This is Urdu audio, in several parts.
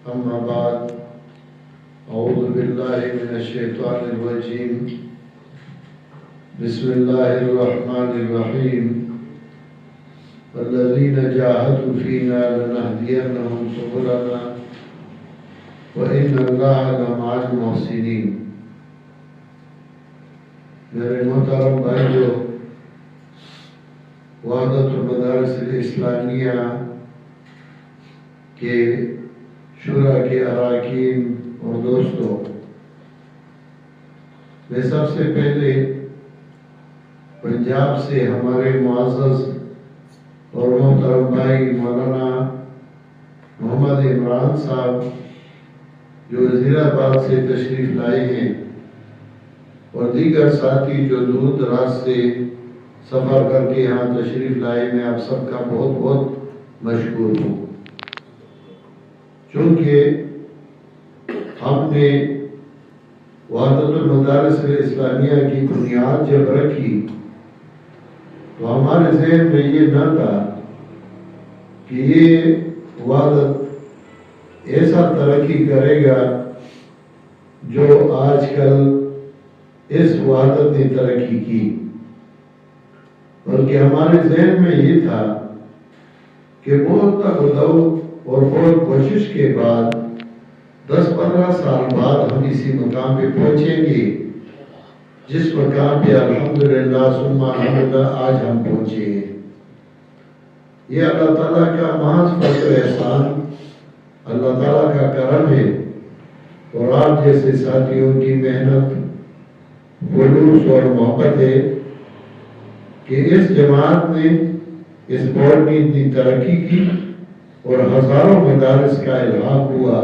أما بعد أعوذ بالله من الشيطان الرجيم بسم الله الرحمن الرحيم والذين جاهدوا فينا لنهدينهم سبلنا وإن الله لمع المحسنين۔ میرے محترم بھائیو، وحدت المدارس الاسلامیہ کے شورا کے اراکین اور دوستوں، میں سب سے پہلے پنجاب سے ہمارے معزز اور محترم بھائی مولانا محمد عمران صاحب جو وزیر آباد سے تشریف لائے ہیں اور دیگر ساتھی جو دور دراز سے سفر کر کے یہاں تشریف لائے، میں آپ سب کا بہت بہت مشکور ہوں۔ چونکہ ہم نے وحدت المدارس الاسلامیہ کی بنیاد جب رکھی تو ہمارے ذہن میں یہ نہ تھا کہ یہ وحدت ایسا ترقی کرے گا جو آج کل اس وحدت نے ترقی کی، بلکہ ہمارے ذہن میں یہ تھا کہ بہت تگودو اور بہت کوشش کے بعد 10-15 سال بعد ہم اسی مقام پہ پہنچیں گے جس مقام پہ الحمدللہ ثم الحمدللہ آج ہم پہنچے ہیں۔ یہ اللہ تعالیٰ کا محض فضل و احسان، اللہ تعالیٰ کا کرم ہے اور آپ جیسے ساتھیوں کی محنت، خلوص اور محبت ہے کہ اس جماعت نے، اس بورڈ نے اتنی ترقی کی اور ہزاروں مدارس کا الحاق ہوا،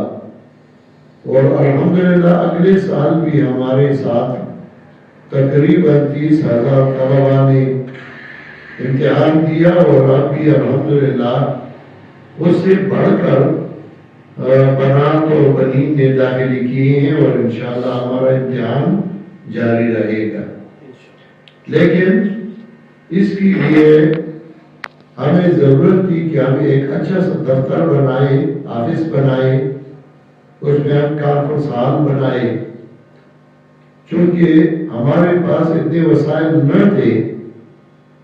اور الحمدللہ اگلے سال بھی ہمارے ساتھ تقریباً 30,000 طلباء نے امتحان دیا، اور اب بھی الحمدللہ اس سے بڑھ کر بنات اور بنین نے داخلی کیے ہیں، اور انشاءاللہ ہمارا امتحان جاری رہے گا۔ لیکن اس کے لیے ہمیں ضرورت تھی کہ ہم ایک اچھا سا دفتر بنائے، آفس بنائے، اس میں ہم کانفرنس ہال بنائے۔ چونکہ ہمارے پاس اتنے وسائل نہ تھے،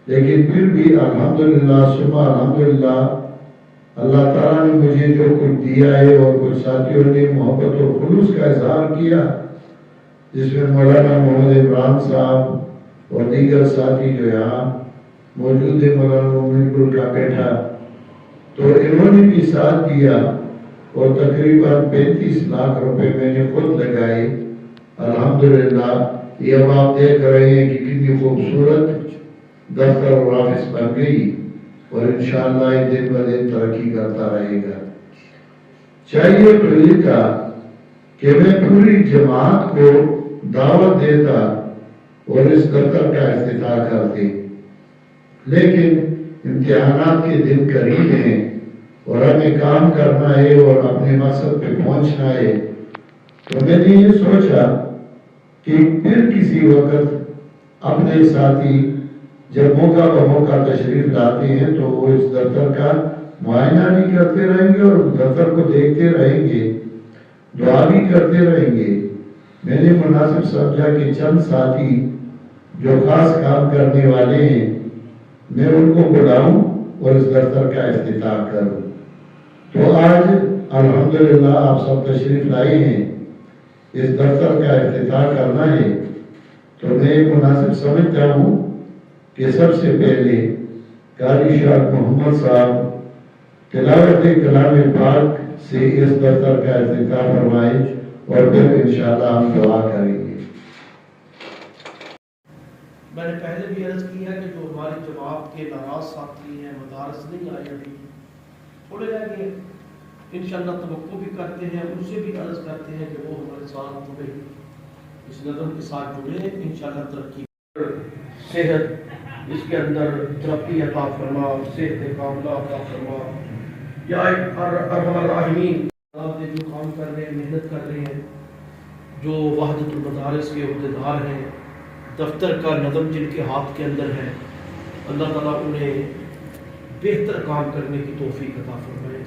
لیکن پھر بھی الحمدللہ ثم الحمدللہ اللہ تعالیٰ نے مجھے جو کچھ دیا ہے، اور کچھ ساتھیوں نے محبت اور خلوص کا اظہار کیا، جس میں مولانا محمد عمران صاحب اور دیگر ساتھی جو یہاں موجود ہے، مولانا محمد گل کا بیٹا، تو انہوں نے بھی ساتھ دیا، اور تقریباً 35 لاکھ روپے میں نے خود لگائے۔ الحمدللہ یہ اب آپ دیکھ رہے ہیں کہ کتنی خوبصورت دفتر اور آفس بن گئی، اور انشاءاللہ یہ دن بہ دن ترقی کرتا رہے گا۔ چاہیے تو یہ تھا کہ میں پوری جماعت کو دعوت دیتا اور اس دفتر کا افتتاح کرتے، لیکن امتحانات کے دن قریب ہیں اور ہمیں کام کرنا ہے اور اپنے مقصد پہ پہنچنا ہے، تو میں نے یہ سوچا کہ پھر کسی وقت اپنے ساتھی جب موقع بموقع تشریف لاتے ہیں تو وہ اس دفتر کا معائنہ بھی کرتے رہیں گے اور دفتر کو دیکھتے رہیں گے، دعا بھی کرتے رہیں گے۔ میں نے مناسب سمجھا کہ چند ساتھی جو خاص کام کرنے والے ہیں میں ان کو بلاؤں اور اس دفتر کا افتتاح کروں۔ تو آج الحمدللہ آپ سب تشریف لائے ہیں، اس دفتر کا افتتاح کرنا ہے، تو میں مناسب سمجھتا ہوں کہ سب سے پہلے قاری شاہ محمد صاحب تلاوت کلام پاک سے اس دفتر کا افتتاح فرمائے، اور پھر انشاءاللہ ہم دعا کریں گے۔ میں نے پہلے بھی عرض کیا کہ جو ہماری جماعت کے ناراض ساتھی ہیں، مدارس نہیں آئے ابھی، تھوڑے رہ گئے، انشاءاللہ توقع بھی کرتے ہیں، ان سے بھی عرض کرتے ہیں کہ وہ ہمارے ساتھ جڑے، اس نظم کے ساتھ جڑے، انشاءاللہ ترقی، صحت اس کے اندر ترقی عطا فرما، صحت کاملہ عطا فرما، یا ارحم الراحمین۔ آپ جو کام کر رہے ہیں، محنت کر رہے ہیں، جو وحدت المدارس کے عہدیدار ہیں، دفتر کا نظم جن کے ہاتھ کے اندر ہے، اللہ تعالیٰ انہیں بہتر کام کرنے کی توفیق عطا فرمائے۔